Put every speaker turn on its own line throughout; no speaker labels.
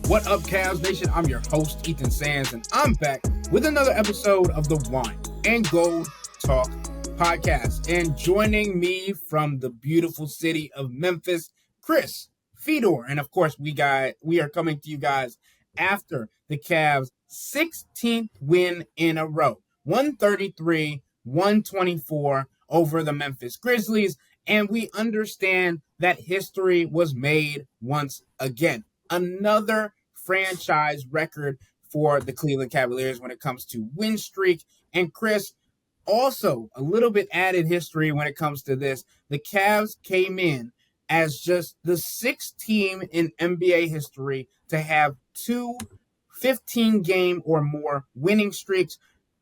What up, Cavs Nation? I'm your host, Ethan Sands, and I'm back with another episode of the Wine and Gold Talk podcast. And joining me from the beautiful city of Memphis, Chris, Fedor, and of course, we are coming to you guys after the Cavs' 16th win in a row, 133-124 over the Memphis Grizzlies, and we understand that history was made once again. Another franchise record for the Cleveland Cavaliers when it comes to win streak. And Chris, also a little bit added history when it comes to this. The Cavs came in as just the sixth team in NBA history to have two 15-game or more winning streaks,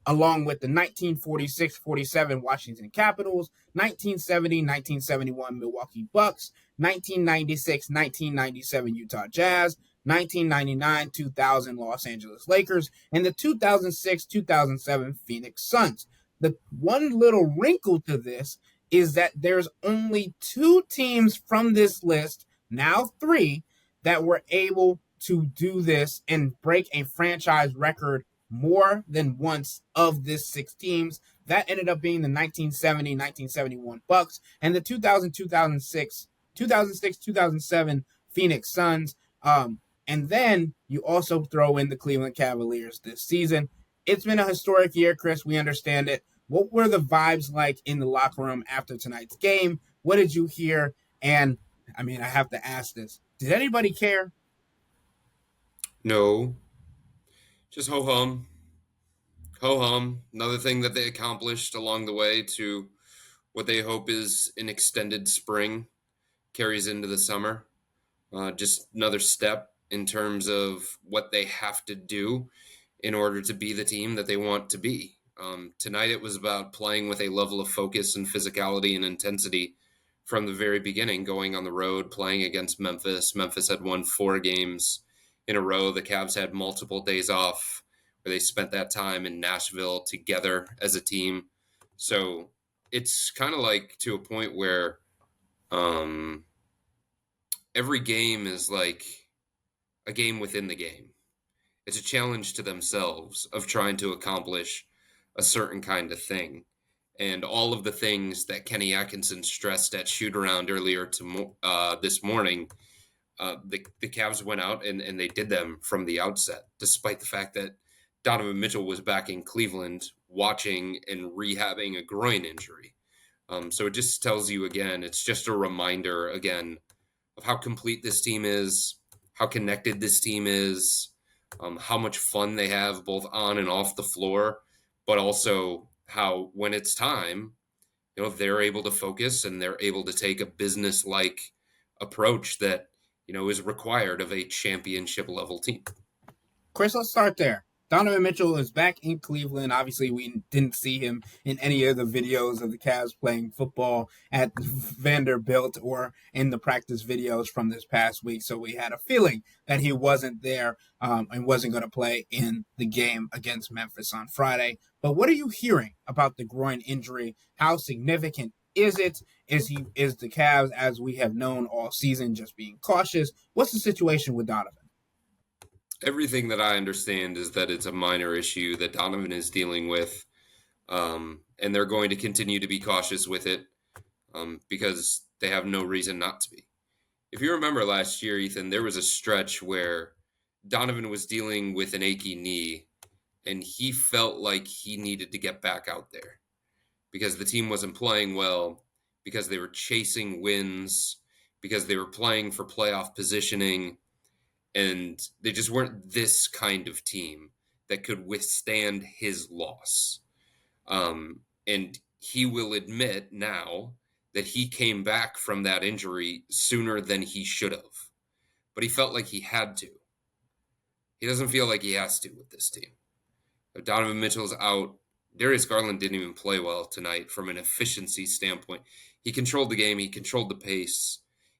along with the 1946-47 Washington Capitals, 1970-1971 Milwaukee Bucks, 1996-1997 Utah Jazz, 1999-2000 Los Angeles Lakers, and the 2006-2007 Phoenix Suns. The one little wrinkle to this is that there's only two teams from this list, now three, that were able to do this and break a franchise record more than once of this six teams. That ended up being the 1970-1971 Bucks and the 2006-2007 Phoenix Suns. And then you also throw in the Cleveland Cavaliers this season. It's been a historic year, Chris. We understand it. What were the vibes like in the locker room after tonight's game? What did you hear? And, I have to ask this. Did anybody care?
No. Just ho-hum. Ho-hum. Another thing that they accomplished along the way to what they hope is an extended spring carries into the summer. Just another step in terms of what they have to do in order to be the team that they want to be. Tonight it was about playing with a level of focus and physicality and intensity from the very beginning, going on the road, playing against Memphis. Memphis had won 4 games in a row. The Cavs had multiple days off where they spent that time in Nashville together as a team. So it's kind of like to a point where every game is like a game within the game. It's a challenge to themselves of trying to accomplish a certain kind of thing. And all of the things that Kenny Atkinson stressed at shoot-around earlier this morning, the Cavs went out and they did them from the outset, despite the fact that Donovan Mitchell was back in Cleveland watching and rehabbing a groin injury. So it just tells you, again, it's just a reminder, again, of how complete this team is, how connected this team is, how much fun they have both on and off the floor, but also how when it's time, they're able to focus and they're able to take a business-like approach that, is required of a championship level team.
Chris, let's start there. Donovan Mitchell is back in Cleveland. Obviously, we didn't see him in any of the videos of the Cavs playing football at Vanderbilt or in the practice videos from this past week. So we had a feeling that he wasn't there and wasn't going to play in the game against Memphis on Friday. But what are you hearing about the groin injury? How significant is it? Is the Cavs, as we have known all season, just being cautious? What's the situation with Donovan?
Everything that I understand is that it's a minor issue that Donovan is dealing with, and they're going to continue to be cautious with it because they have no reason not to be. If you remember last year, Ethan, there was a stretch where Donovan was dealing with an achy knee, and he felt like he needed to get back out there because the team wasn't playing well, because they were chasing wins, because they were playing for playoff positioning, and they just weren't this kind of team that could withstand his loss. And he will admit now that he came back from that injury sooner than he should have. But he felt like he had to. He doesn't feel like he has to with this team. If Donovan Mitchell's out, Darius Garland didn't even play well tonight from an efficiency standpoint. He controlled the game. He controlled the pace.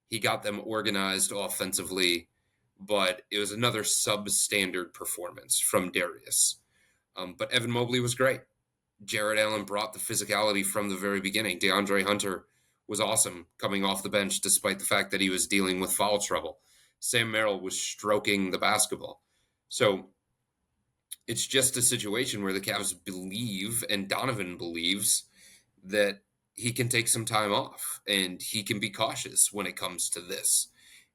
He got them organized offensively. But it was another substandard performance from Darius. But Evan Mobley was great. Jared Allen brought the physicality from the very beginning. DeAndre Hunter was awesome coming off the bench despite the fact that he was dealing with foul trouble. Sam Merrill was stroking the basketball. So it's just a situation where the Cavs believe, and Donovan believes, that he can take some time off and he can be cautious when it comes to this.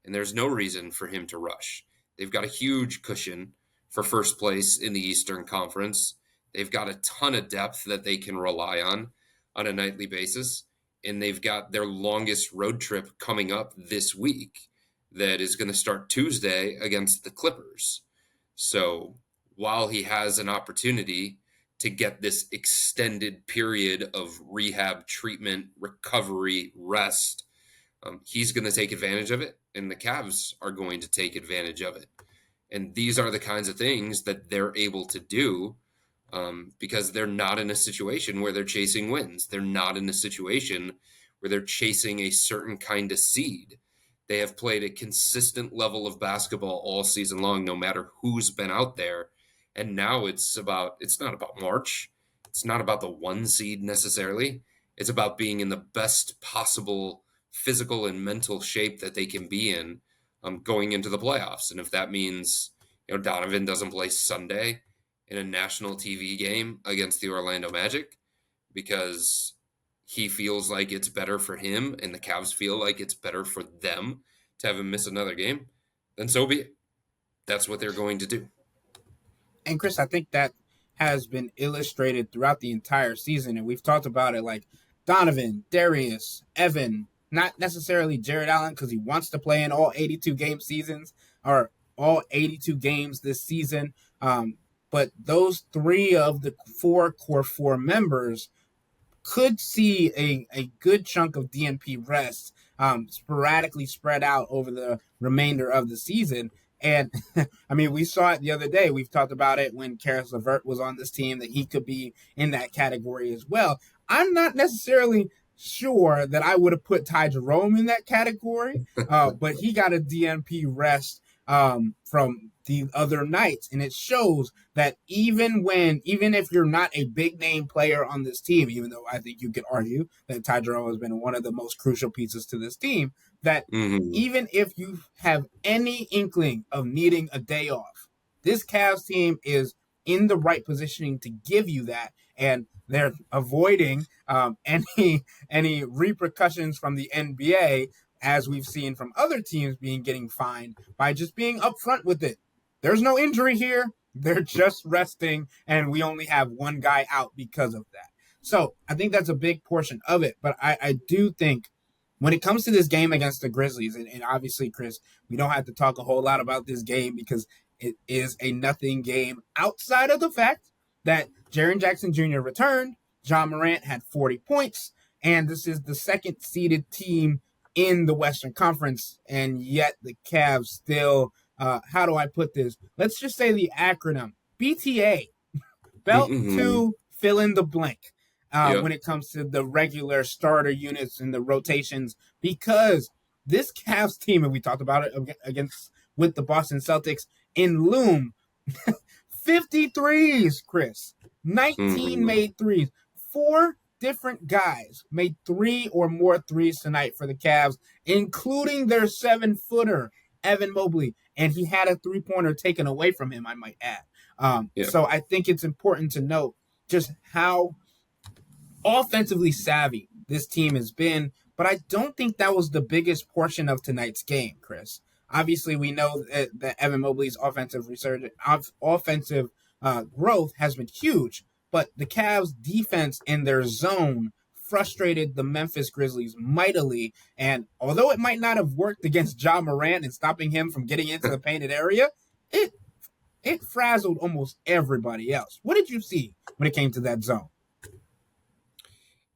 And there's no reason for him to rush. They've got a huge cushion for first place in the Eastern Conference. They've got a ton of depth that they can rely on a nightly basis. And they've got their longest road trip coming up this week that is going to start Tuesday against the Clippers. So while he has an opportunity to get this extended period of rehab, treatment, recovery, rest, he's going to take advantage of it, and the Cavs are going to take advantage of it. And these are the kinds of things that they're able to do because they're not in a situation where they're chasing wins. They're not in a situation where they're chasing a certain kind of seed. They have played a consistent level of basketball all season long, no matter who's been out there. And now it's not about March. It's not about the one seed necessarily. It's about being in the best possible physical and mental shape that they can be in going into the playoffs. And if that means, Donovan doesn't play Sunday in a national TV game against the Orlando Magic because he feels like it's better for him and the Cavs feel like it's better for them to have him miss another game, then so be it. That's what they're going to do.
And Chris, I think that has been illustrated throughout the entire season, and we've talked about it like Donovan, Darius, Evan, not necessarily Jared Allen because he wants to play in all 82 game seasons or all 82 games this season. But those three of the core four members could see a good chunk of DNP rest sporadically spread out over the remainder of the season. And I mean, we saw it the other day. We've talked about it when Karis LeVert was on this team that he could be in that category as well. I'm not necessarily sure that I would have put Ty Jerome in that category, but he got a DNP rest from the other nights, and it shows that even if you're not a big name player on this team, even though I think you could argue that Ty Jerome has been one of the most crucial pieces to this team, that even if you have any inkling of needing a day off, this Cavs team is in the right positioning to give you that, and they're avoiding any repercussions from the NBA, as we've seen from other teams getting fined by just being upfront with it. There's no injury here. They're just resting, and we only have one guy out because of that. So I think that's a big portion of it. But I do think when it comes to this game against the Grizzlies, and obviously, Chris, we don't have to talk a whole lot about this game because it is a nothing game outside of the fact that Jaren Jackson Jr. returned. John Morant had 40 points, and this is the second seeded team in the Western Conference, and yet the Cavs still, how do I put this? Let's just say the acronym BTA, belt to fill in the blank, when it comes to the regular starter units and the rotations, because this Cavs team, and we talked about it with the Boston Celtics in Loom, 53s, Chris, 19 made threes, 4 different guys made 3 or more threes tonight for the Cavs, including their 7-footer, Evan Mobley. And he had a 3-pointer taken away from him, I might add. So I think it's important to note just how offensively savvy this team has been. But I don't think that was the biggest portion of tonight's game, Chris. Obviously, we know that Evan Mobley's offensive growth has been huge. But the Cavs' defense in their zone frustrated the Memphis Grizzlies mightily. And although it might not have worked against Ja Morant and stopping him from getting into the painted area, it frazzled almost everybody else. What did you see when it came to that zone?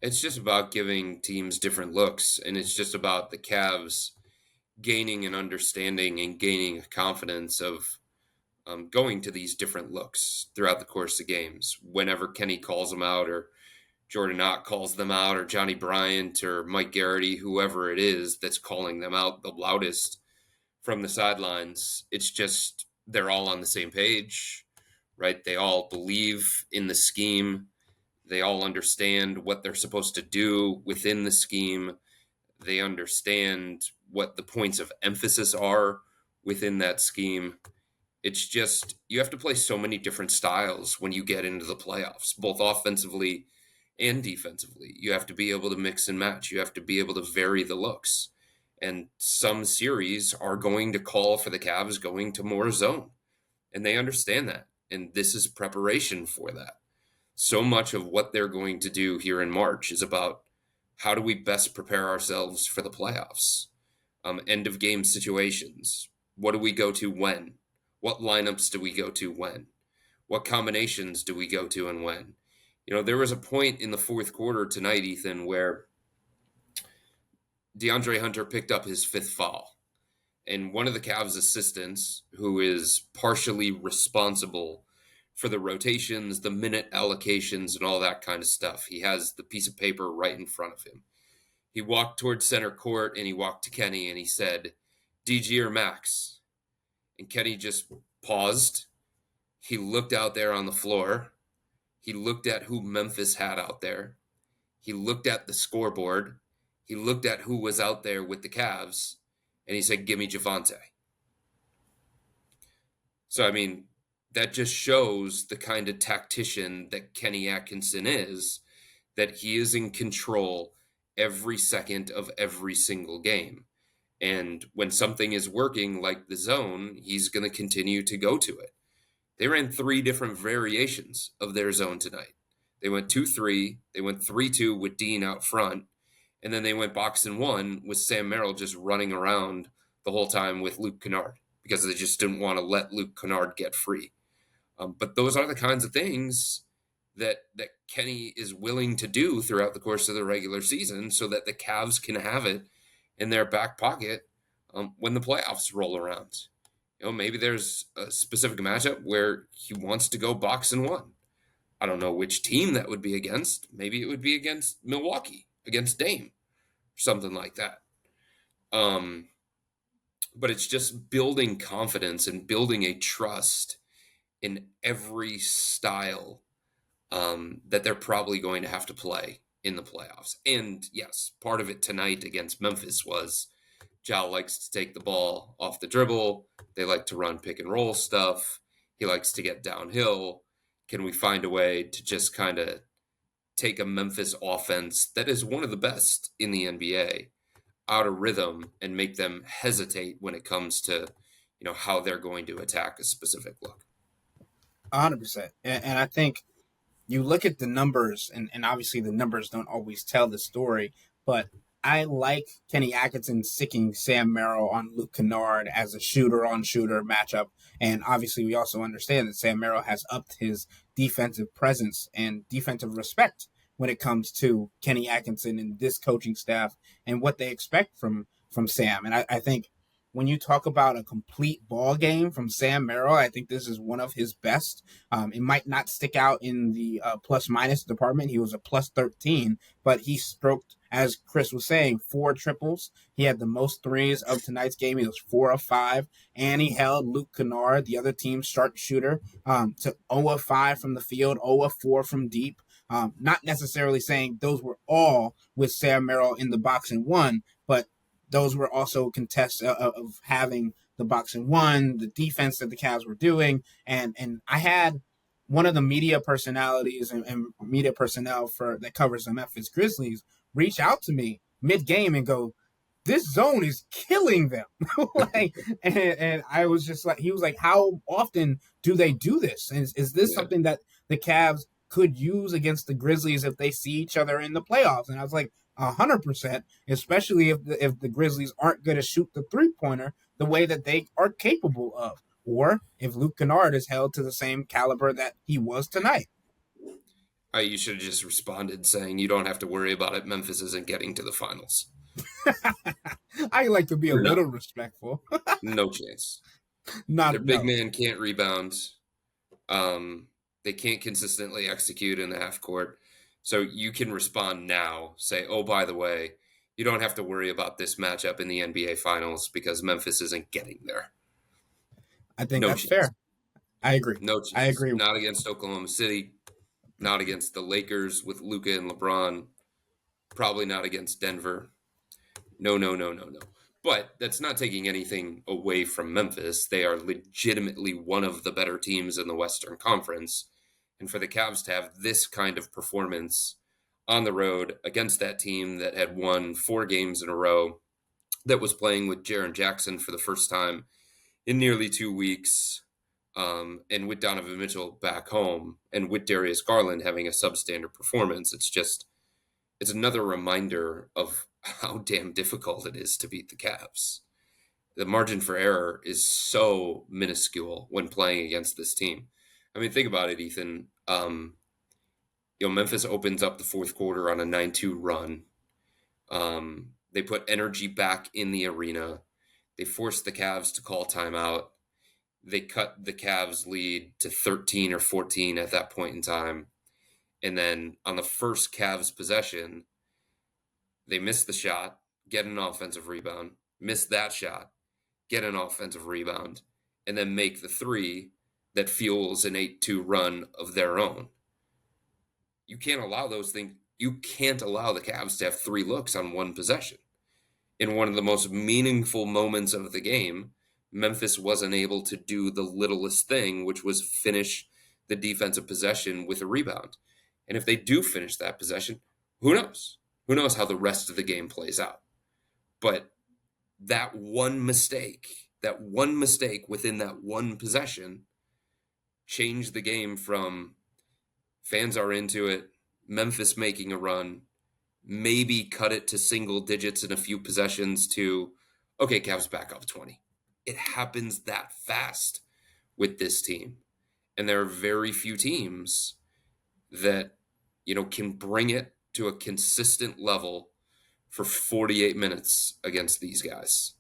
It's just about giving teams different looks, and it's just about the Cavs gaining an understanding and gaining a confidence of going to these different looks throughout the course of games. Whenever Kenny calls them out, or Jordan Ott calls them out, or Johnny Bryant, or Mike Garrity, whoever it is that's calling them out the loudest from the sidelines, it's just they're all on the same page, right? They all believe in the scheme. They all understand what they're supposed to do within the scheme. They understand what the points of emphasis are within that scheme. It's just you have to play so many different styles when you get into the playoffs, both offensively and defensively. You have to be able to mix and match. You have to be able to vary the looks. And some series are going to call for the Cavs going to more zone. And they understand that. And this is preparation for that. So much of what they're going to do here in March is about how do we best prepare ourselves for the playoffs? End of game situations. What do we go to when? What lineups do we go to when? What combinations do we go to and when? There was a point in the fourth quarter tonight, Ethan, where DeAndre Hunter picked up his fifth foul. And one of the Cavs assistants, who is partially responsible for the rotations, the minute allocations, and all that kind of stuff, he has the piece of paper right in front of him. He walked towards center court and he walked to Kenny and he said, DG or Max? And Kenny just paused. He looked out there on the floor. He looked at who Memphis had out there. He looked at the scoreboard. He looked at who was out there with the Cavs. And he said, give me Javante. So, that just shows the kind of tactician that Kenny Atkinson is, that he is in control every second of every single game. And when something is working like the zone, he's going to continue to go to it. They ran 3 different variations of their zone tonight. They went 2-3, they went 3-2 with Dean out front, and then they went box and 1 with Sam Merrill just running around the whole time with Luke Kennard because they just didn't want to let Luke Kennard get free. But those are the kinds of things that Kenny is willing to do throughout the course of the regular season so that the Cavs can have it in their back pocket when the playoffs roll around. Maybe there's a specific matchup where he wants to go box and 1. I don't know which team that would be against. Maybe it would be against Milwaukee, against Dame, or something like that. But it's just building confidence and building a trust in every style that they're probably going to have to play in the playoffs. And yes, part of it tonight against Memphis was Ja likes to take the ball off the dribble. They like to run pick and roll stuff. He likes to get downhill. Can we find a way to just kind of take a Memphis offense that is one of the best in the NBA out of rhythm and make them hesitate when it comes to, how they're going to attack a specific look?
100%. And I think you look at the numbers, and obviously the numbers don't always tell the story, but I like Kenny Atkinson sticking Sam Merrill on Luke Kennard as a shooter-on-shooter matchup. And obviously we also understand that Sam Merrill has upped his defensive presence and defensive respect when it comes to Kenny Atkinson and this coaching staff and what they expect from Sam. And I think when you talk about a complete ball game from Sam Merrill, I think this is one of his best. It might not stick out in the plus minus department. He was a plus 13, but he stroked, as Chris was saying, 4 triples. He had the most threes of tonight's game. He was 4 of 5, and he held Luke Kennard, the other team's sharpshooter, to 0 of 5 from the field, 0 of 4 from deep. Not necessarily saying those were all with Sam Merrill in the box and 1, but those were also contests of having the box and 1, the defense that the Cavs were doing. And I had one of the media personalities and media personnel that covers the Memphis Grizzlies reach out to me mid-game and go, this zone is killing them. and I was just like, he was like, how often do they do this? Is this something that the Cavs could use against the Grizzlies if they see each other in the playoffs? And I was like, 100%, especially if the Grizzlies aren't going to shoot the 3-pointer the way that they are capable of, or if Luke Kennard is held to the same caliber that he was tonight.
You should have just responded saying you don't have to worry about it. Memphis isn't getting to the finals.
I like to be a little respectful.
No chance.
Their
big man can't rebound. They can't consistently execute in the half court. So you can respond now, say, oh, by the way, you don't have to worry about this matchup in the NBA Finals because Memphis isn't getting there.
I think that's fair. I agree.
No chance.
I agree.
Not against Oklahoma City, not against the Lakers with Luka and LeBron, probably not against Denver. No. But that's not taking anything away from Memphis. They are legitimately one of the better teams in the Western Conference. And for the Cavs to have this kind of performance on the road against that team that had won 4 games in a row, that was playing with Jaren Jackson for the first time in nearly 2 weeks, and with Donovan Mitchell back home, and with Darius Garland having a substandard performance, it's another reminder of how damn difficult it is to beat the Cavs. The margin for error is so minuscule when playing against this team. I mean, think about it, Ethan. Memphis opens up the fourth quarter on a 9-2 run. They put energy back in the arena. They force the Cavs to call timeout. They cut the Cavs lead to 13 or 14 at that point in time. And then on the first Cavs possession, they miss the shot, get an offensive rebound, miss that shot, get an offensive rebound, and then make the 3 that fuels an 8-2 run of their own. You can't allow those things. You can't allow the Cavs to have 3 looks on one possession. In one of the most meaningful moments of the game, Memphis wasn't able to do the littlest thing, which was finish the defensive possession with a rebound. And if they do finish that possession, who knows? Who knows how the rest of the game plays out? But that one mistake within that one possession changed the game from fans are into it, Memphis making a run, maybe cut it to single digits in a few possessions to, okay, Cavs back up 20. It happens that fast with this team. And there are very few teams that, can bring it to a consistent level for 48 minutes against these guys.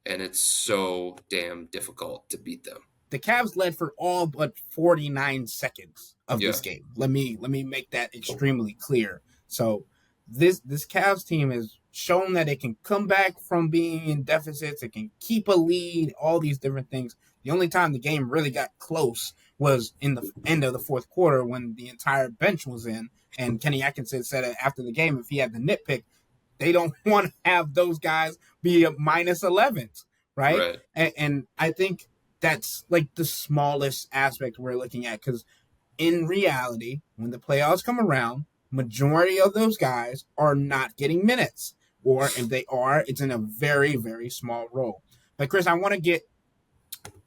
And it's so damn difficult to beat them.
The Cavs led for all but 49 seconds of this game. Let me make that extremely clear. So this Cavs team has shown that it can come back from being in deficits. It can keep a lead, all these different things. The only time the game really got close was in the end of the fourth quarter when the entire bench was in. And Kenny Atkinson said it after the game, if he had the nitpick, they don't want to have those guys be a minus 11s, right? And I think that's like the smallest aspect we're looking at, because in reality, when the playoffs come around, majority of those guys are not getting minutes, or if they are, it's in a very, very small role. But Chris, I want to get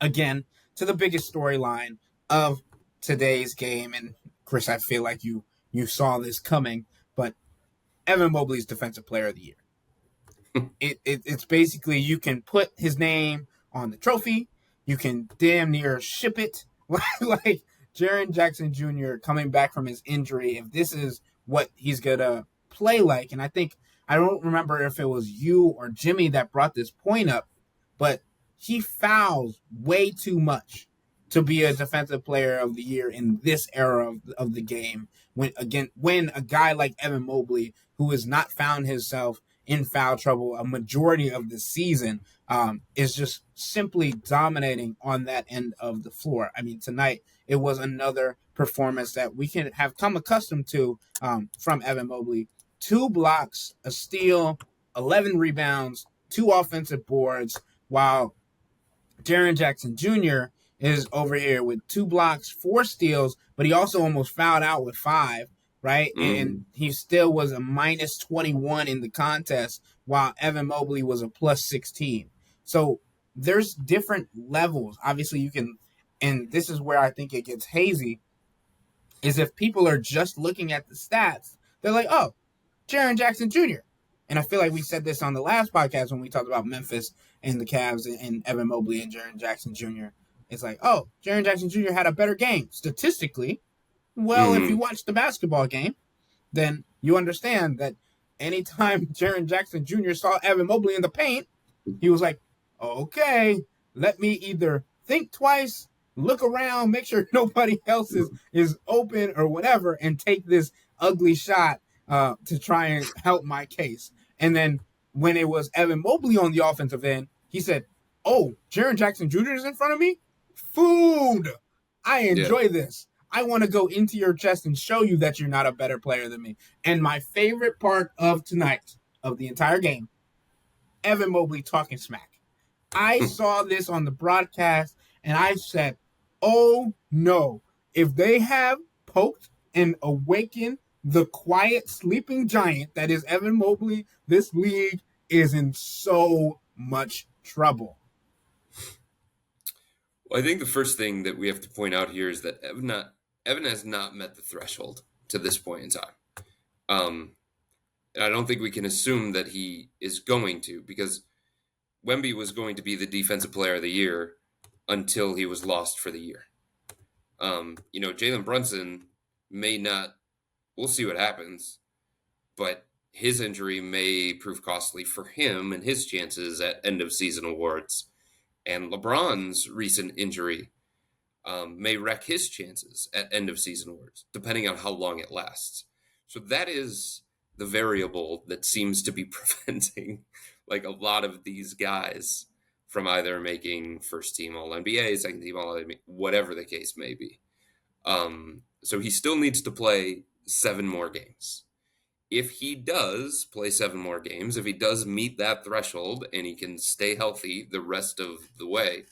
again to the biggest storyline of today's game, and Chris, I feel like you saw this coming, but Evan Mobley's Defensive Player of the Year. It's basically, you can put his name on the trophy, you can damn near ship it, like Jaren Jackson Jr. coming back from his injury, if this is what he's going to play like. And I don't remember if it was you or Jimmy that brought this point up, but he fouls way too much to be a Defensive Player of the Year in this era of the game. When a guy like Evan Mobley, who has not found himself in foul trouble a majority of the season, is just simply dominating on that end of the floor. I mean, tonight it was another performance that we can have come accustomed to from Evan Mobley. 2 blocks, a steal, 11 rebounds, 2 offensive boards, while Jaren Jackson Jr. is over here with 2 blocks, 4 steals, but he also almost fouled out with 5, right? And he still was a minus 21 in the contest, while Evan Mobley was a plus 16. So there's different levels. Obviously, you can, and this is where I think it gets hazy, is if people are just looking at the stats, they're like, oh, Jaren Jackson Jr. And I feel like we said this on the last podcast when we talked about Memphis and the Cavs and Evan Mobley and Jaren Jackson Jr. It's like, oh, Jaren Jackson Jr. had a better game statistically. Well, if you watch the basketball game, then you understand that anytime Jaren Jackson Jr. saw Evan Mobley in the paint, he was like, okay, let me either think twice, look around, make sure nobody else is open or whatever, and take this ugly shot to try and help my case. And then when it was Evan Mobley on the offensive end, he said, oh, Jaren Jackson Jr. is in front of me? Food! I enjoy this. I want to go into your chest and show you that you're not a better player than me. And my favorite part of tonight, of the entire game, Evan Mobley talking smack. I saw this on the broadcast and I said, oh no, if they have poked and awakened the quiet sleeping giant that is Evan Mobley, this league is in so much trouble.
Well, I think the first thing that we have to point out here is that Evan has not met the threshold to this point in time. And I don't think we can assume that he is going to, because Wemby was going to be the defensive player of the year until he was lost for the year. Jalen Brunson may not, we'll see what happens, but his injury may prove costly for him and his chances at end of season awards. And LeBron's recent injury may wreck his chances at end of season awards, depending on how long it lasts. So that is the variable that seems to be preventing like a lot of these guys from either making first team All NBA, second team All NBA, whatever the case may be. So he still needs to play 7 more games. If he does play 7 more games, if he does meet that threshold and he can stay healthy the rest of the way,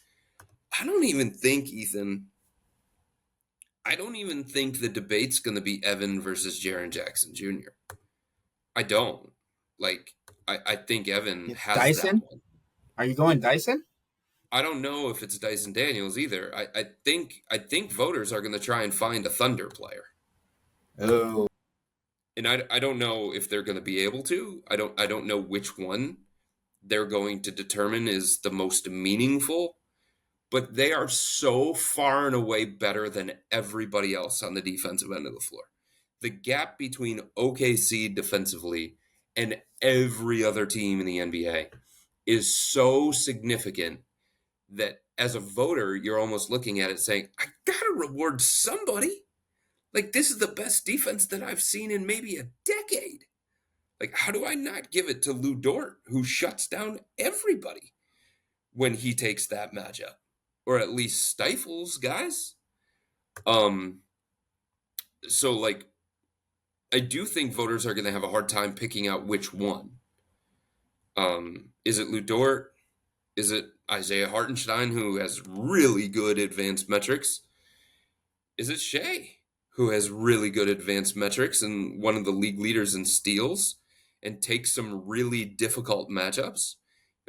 I don't even think the debate's going to be Evan versus Jaren Jackson Jr. I don't. I think Evan has
Dyson?
that one.
Are you going Dyson?
I don't know if it's Dyson Daniels either. I think voters are going to try and find a Thunder player.
Oh.
And I don't know if they're going to be able to. I don't know which one they're going to determine is the most meaningful, but they are so far and away better than everybody else on the defensive end of the floor. The gap between OKC defensively and every other team in the NBA is so significant that as a voter, you're almost looking at it saying, I gotta reward somebody. Like, this is the best defense that I've seen in maybe a decade. Like, how do I not give it to Lou Dort, who shuts down everybody when he takes that matchup? Or at least stifles guys? So, like, I do think voters are going to have a hard time picking out which one. Is it Lou Dort? Is it Isaiah Hartenstein, who has really good advanced metrics? Is it Shea, who has really good advanced metrics and one of the league leaders in steals and takes some really difficult matchups?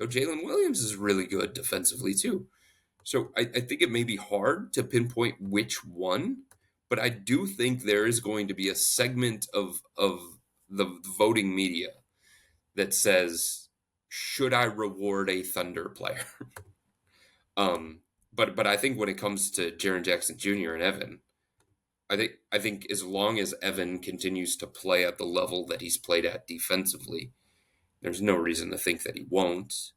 Jalen Williams is really good defensively too. So I think it may be hard to pinpoint which one, but I do think there is going to be a segment of the voting media that says, should I reward a Thunder player? But I think when it comes to Jaren Jackson Jr. and Evan, I think as long as Evan continues to play at the level that he's played at defensively, there's no reason to think that he won't.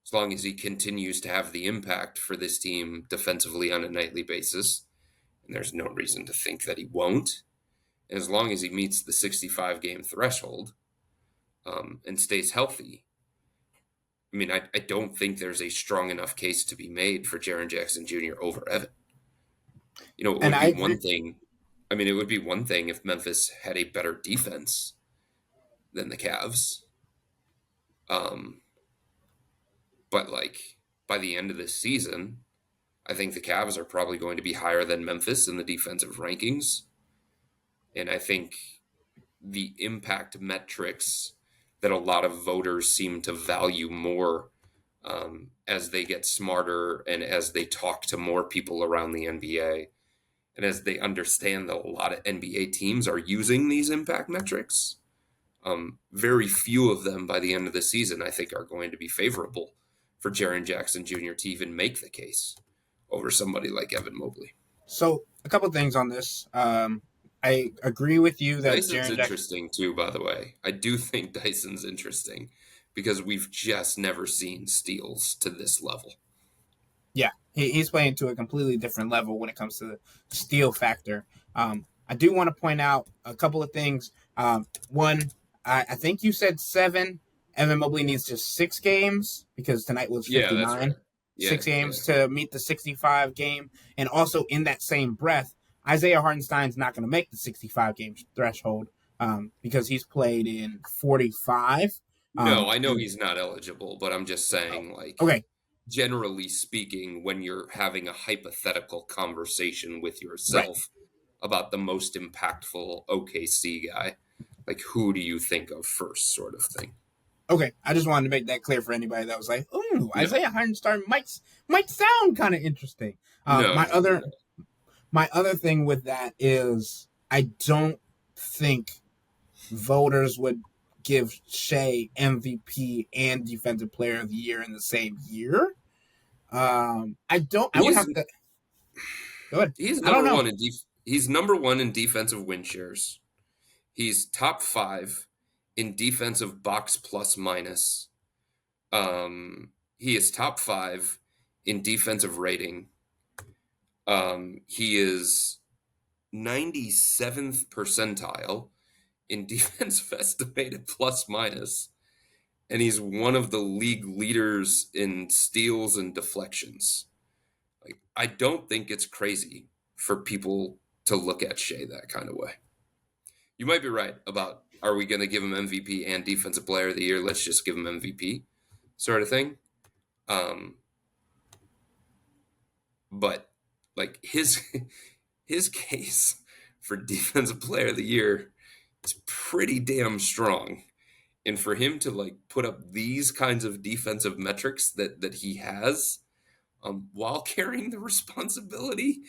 As long as he continues to have the impact for this team defensively on a nightly basis, and there's no reason to think that he won't. And as long as he meets the 65-game threshold and stays healthy, I mean, I don't think there's a strong enough case to be made for Jaren Jackson Jr. over Evan. It would be one thing. I mean, it would be one thing if Memphis had a better defense than the Cavs. But like by the end of this season, I think the Cavs are probably going to be higher than Memphis in the defensive rankings. And I think the impact metrics that a lot of voters seem to value more as they get smarter and as they talk to more people around the NBA and as they understand that a lot of NBA teams are using these impact metrics. Very few of them by the end of the season, I think, are going to be favorable for Jaren Jackson Jr. to even make the case over somebody like Evan Mobley.
So a couple things on this. I agree with you that
Dyson's interesting too, by the way. I do think Dyson's interesting because we've just never seen steals to this level.
Yeah, he's playing to a completely different level when it comes to the steal factor. I do want to point out a couple of things. One, I think you said 7. Evan Mobley needs just 6 games because tonight was 59.
Yeah, that's right.
6 games to meet the 65 game. And also in that same breath, Isaiah Hartenstein's not going to make the 65 game threshold because he's played in 45.
No, I know
And
he's not eligible, but I'm just saying, like,
okay,
generally speaking, when you're having a hypothetical conversation with
right.
yourself about the most impactful OKC guy, like, who do you think of first, sort of thing?
Okay, I just wanted to make that clear for anybody that was like, "Ooh,
No,
Isaiah Hardenstein might sound kind of interesting."
no, no, no, no.
My other thing with that is I don't think voters would give Shea MVP and Defensive Player of the Year in the same year. I don't. I would
He's
have to go ahead.
he's
I don't
number
know.
one in he's number one in defensive win shares. He's top five in defensive box plus minus. He is top five in defensive rating. He is 97th percentile in defensive estimated plus minus, and he's one of the league leaders in steals and deflections. Like, I don't think it's crazy for people to look at Shea that kind of way. You might be right about, are we going to give him MVP and Defensive Player of the Year? Let's just give him MVP, sort of thing. Um, but like his case for Defensive Player of the Year is pretty damn strong. And for him to like put up these kinds of defensive metrics that he has, while carrying the responsibility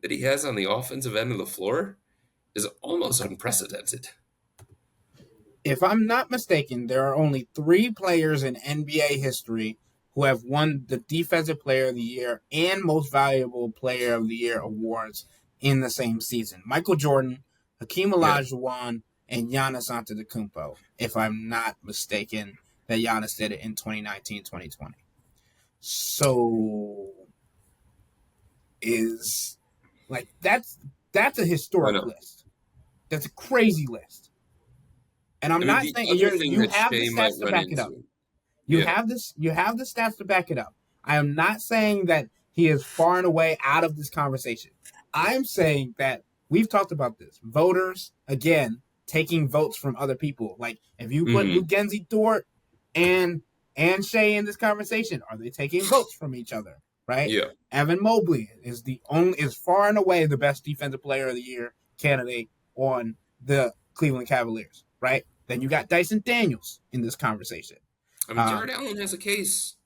that he has on the offensive end of the floor, is almost unprecedented.
If I'm not mistaken, there are only 3 players in NBA history who have won the Defensive Player of the Year and Most Valuable Player of the Year awards in the same season: Michael Jordan, Hakeem
Yeah.
Olajuwon, and Giannis Antetokounmpo. If I'm not mistaken, that Giannis did it in 2019-2020. So is like that's a
I
historic
know.
list. That's a crazy list. And I'm
I mean,
not
the
saying
other thing
you
that
have the
Shea might
stats to
run
back it up.
into,
You
yeah,
have this. You have the stats to back it up. I am not saying that he is far and away out of this conversation. I'm saying that we've talked about this. Voters, again, taking votes from other people. Like if you put
hmm
Lugenzi Dort and Shea in this conversation, are they taking votes from each other? Right?
yeah.
Evan Mobley is far and away the best defensive player of the year candidate on the Cleveland Cavaliers. Right? Then you got Dyson Daniels in this conversation.
I mean, Jared
Um,
Allen has a case.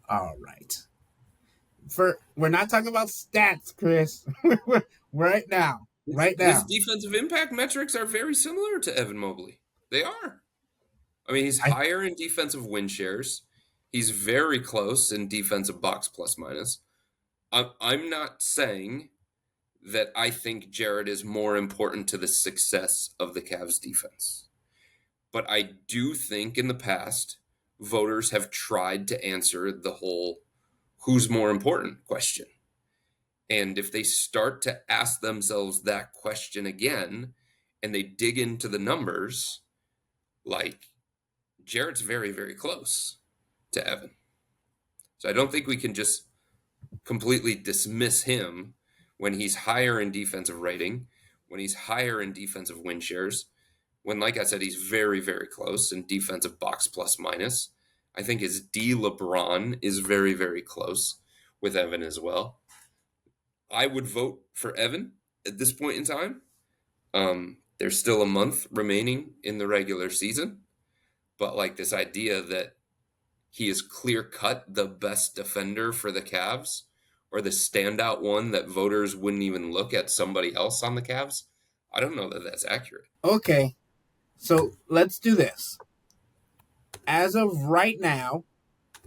all right. We're not talking about stats, Chris. right now. Right
His
now.
defensive impact metrics are very similar to Evan Mobley. They are. I mean, he's
I
higher in defensive win shares. He's very close in defensive box plus minus. I'm not saying that I think Jared is more important to the success of the Cavs defense. But I do think in the past, voters have tried to answer the whole who's more important question. And if they start to ask themselves that question again and they dig into the numbers, like Jared's very, very close to Evan. So I don't think we can just completely dismiss him when he's higher in defensive rating, when he's higher in defensive win shares, when, like I said, he's very, very close in defensive box plus minus. I think his D LeBron is very, very close with Evan as well. I would vote for Evan at this point in time. There's still a month remaining in the regular season, but like this idea that he is clear cut the best defender for the Cavs or the standout one that voters wouldn't even look at somebody else on the Cavs, I don't know that that's accurate.
okay. So let's do this. As of right now,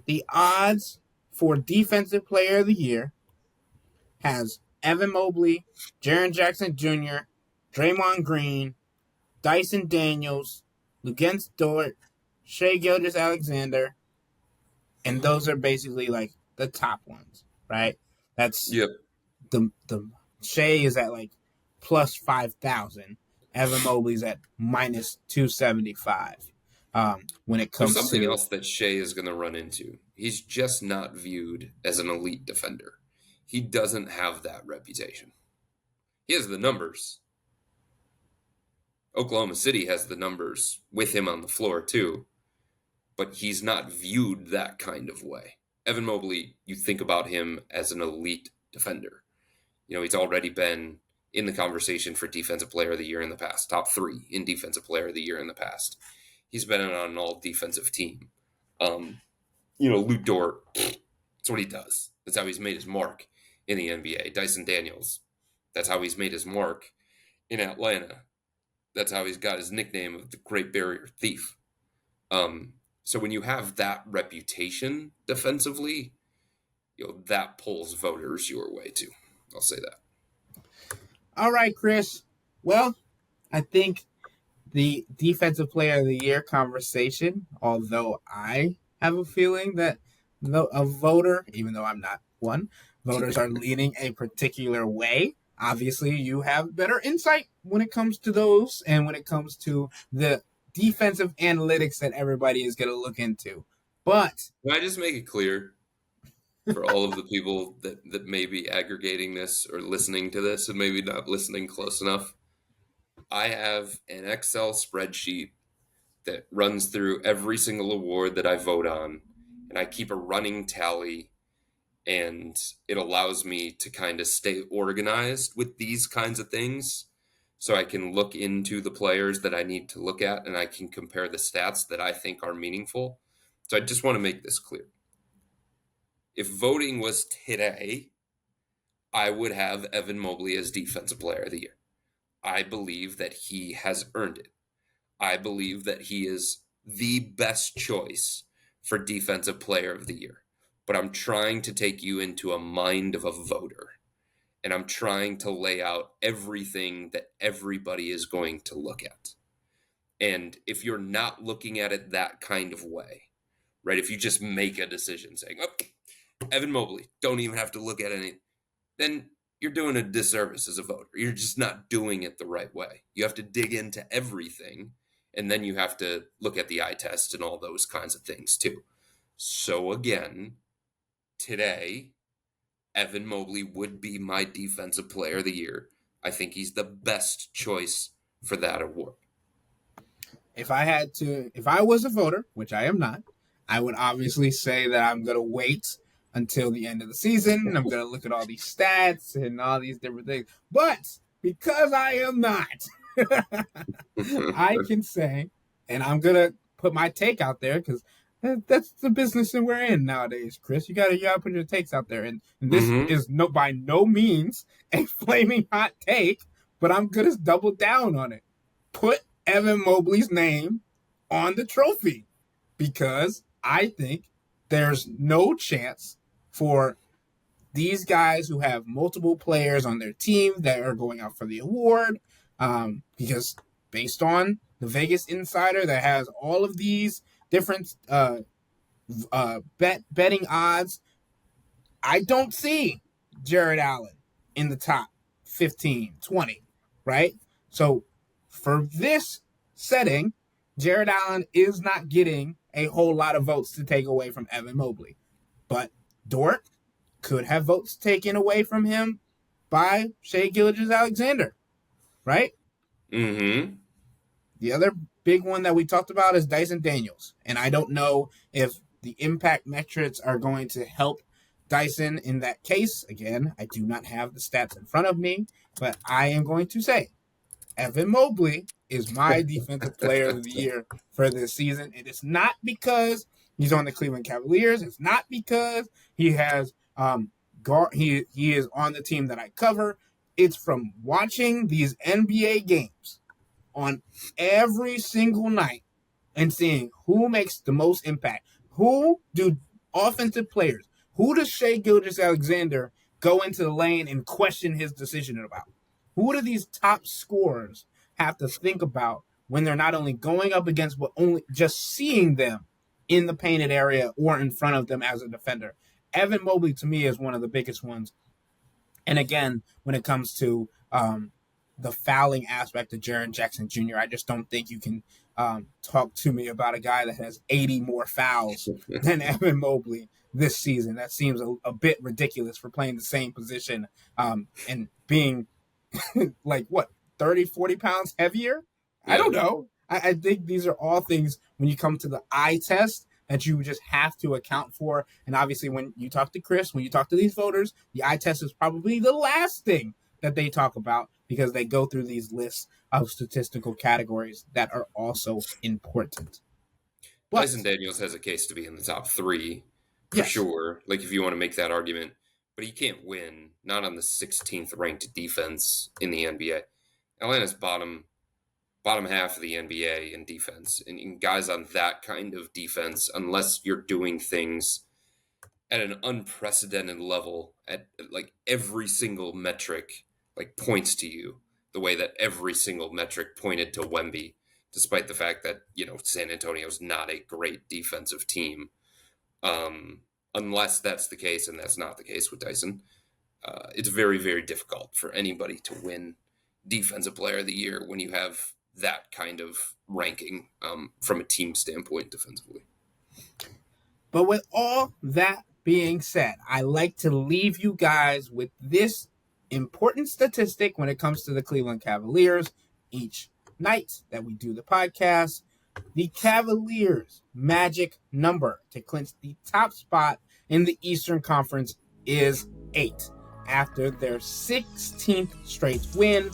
the odds for Defensive Player of the Year has Evan Mobley, Jaren Jackson Jr., Draymond Green, Dyson Daniels, Lugens Dort, Shea Gilgis Alexander, and those are basically like the top ones, right? That's
Yep.
the Shea is at like plus 5,000. Evan Mobley's at minus 275. When it
There's
comes
something
to
else that Shea is going to run into. He's just not viewed as an elite defender. He doesn't have that reputation. He has the numbers, Oklahoma City has the numbers with him on the floor too, but he's not viewed that kind of way. Evan Mobley, you think about him as an elite defender. He's already been in the conversation for Defensive Player of the Year in the past, top 3 in Defensive Player of the Year in the past. He's been on an all-defensive team. Lou Dort, that's what he does. That's how he's made his mark in the NBA. Dyson Daniels, that's how he's made his mark in Atlanta. That's how he's got his nickname of the Great Barrier Thief. So when you have that reputation defensively, that pulls voters your way too. I'll say that.
All right, Chris. Well, I think the Defensive Player of the Year conversation, although I have a feeling that a voter, even though I'm not one, voters are leaning a particular way. Obviously, you have better insight when it comes to those and when it comes to the defensive analytics that everybody is going to look into. But
can I just make it clear for all of the people that may be aggregating this or listening to this and maybe not listening close enough? I have an Excel spreadsheet that runs through every single award that I vote on, and I keep a running tally, and it allows me to kind of stay organized with these kinds of things, so I can look into the players that I need to look at, and I can compare the stats that I think are meaningful. So I just want to make this clear. If voting was today, I would have Evan Mobley as Defensive Player of the Year. I believe that he has earned it. I believe that he is the best choice for Defensive Player of the Year. But I'm trying to take you into a mind of a voter. And I'm trying to lay out everything that everybody is going to look at. And if you're not looking at it that kind of way, right? If you just make a decision saying, oh, Evan Mobley, don't even have to look at any, then you're doing a disservice as a voter. You're just not doing it the right way. You have to dig into everything, and then you have to look at the eye test and all those kinds of things too. So again, today, Evan Mobley would be my Defensive Player of the Year. I think he's the best choice for that award.
If I was a voter, which I am not, I would obviously say that I'm going to wait until the end of the season. I'm going to look at all these stats and all these different things. But because I am not, I can say, and I'm going to put my take out there because that's the business that we're in nowadays, Chris. You gotta put your takes out there, and this is by no means a flaming hot take, but I'm gonna double down on it. Put Evan Mobley's name on the trophy because I think there's no chance for these guys who have multiple players on their team that are going out for the award, because based on the Vegas Insider that has all of these different betting odds, I don't see Jared Allen in the top 15, 20, right? So for this setting, Jared Allen is not getting a whole lot of votes to take away from Evan Mobley. But Dort could have votes taken away from him by Shai Gilgeous-Alexander, right?
Mm-hmm.
The other big one that we talked about is Dyson Daniels. And I don't know if the impact metrics are going to help Dyson in that case. Again, I do not have the stats in front of me, but I am going to say Evan Mobley is my Defensive Player of the Year for this season. And it's not because he's on the Cleveland Cavaliers. It's not because he has he is on the team that I cover. It's from watching these NBA games on every single night and seeing who makes the most impact. Who do offensive players, who does Shai Gilgeous-Alexander go into the lane and question his decision about? Who do these top scorers have to think about when they're not only going up against, but only just seeing them in the painted area or in front of them as a defender? Evan Mobley, to me, is one of the biggest ones. And again, when it comes to the fouling aspect of Jaren Jackson Jr., I just don't think you can talk to me about a guy that has 80 more fouls than Evan Mobley this season. That seems a bit ridiculous for playing the same position and being like, 30, 40 pounds heavier I
Yeah.
don't know. I think these are all things when you come to the eye test that you just have to account for. And obviously, when you talk to Chris, when you talk to these voters, the eye test is probably the last thing that they talk about because they go through these lists of statistical categories that are also important. But
Dyson Daniels has a case to be in the top 3 for
yes,
sure. Like, if you want to make that argument, but he can't win, not on the 16th ranked defense in the NBA. Atlanta's bottom half of the NBA in defense, and guys on that kind of defense, unless you're doing things at an unprecedented level, at like every single metric like points to you, the way that every single metric pointed to Wemby, despite the fact that San Antonio's not a great defensive team. Unless that's the case, and that's not the case with Dyson, it's very, very difficult for anybody to win Defensive Player of the Year when you have that kind of ranking from a team standpoint defensively.
but with all that being said, I like to leave you guys with this important statistic when it comes to the Cleveland Cavaliers each night that we do the podcast. The Cavaliers' magic number to clinch the top spot in the Eastern Conference is 8 after their 16th straight win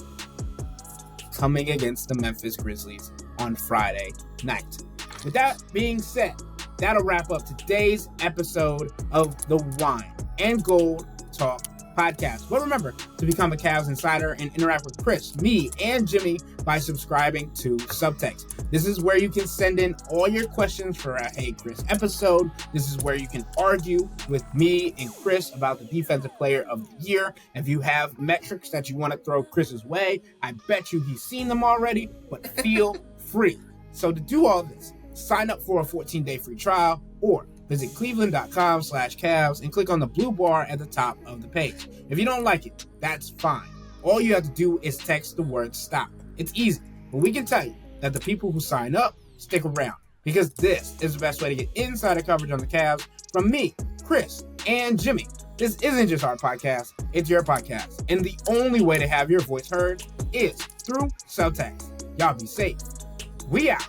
coming against the Memphis Grizzlies on Friday night. With that being said, that'll wrap up today's episode of the Wine and Gold Talk podcast. But remember to become a Cavs insider and interact with Chris, me, and Jimmy by subscribing to Subtext. This is where you can send in all your questions for a Hey Chris episode. This is where you can argue with me and Chris about the Defensive Player of the Year. If you have metrics that you want to throw Chris's way, I bet you he's seen them already, but feel free. So to do all this, sign up for a 14-day free trial or visit cleveland.com/Cavs and click on the blue bar at the top of the page. If you don't like it, that's fine. All you have to do is text the word STOP. It's easy, but we can tell you that the people who sign up stick around because this is the best way to get insider coverage on the Cavs from me, Chris, and Jimmy. This isn't just our podcast, it's your podcast. And the only way to have your voice heard is through Subtext. Y'all be safe. We out.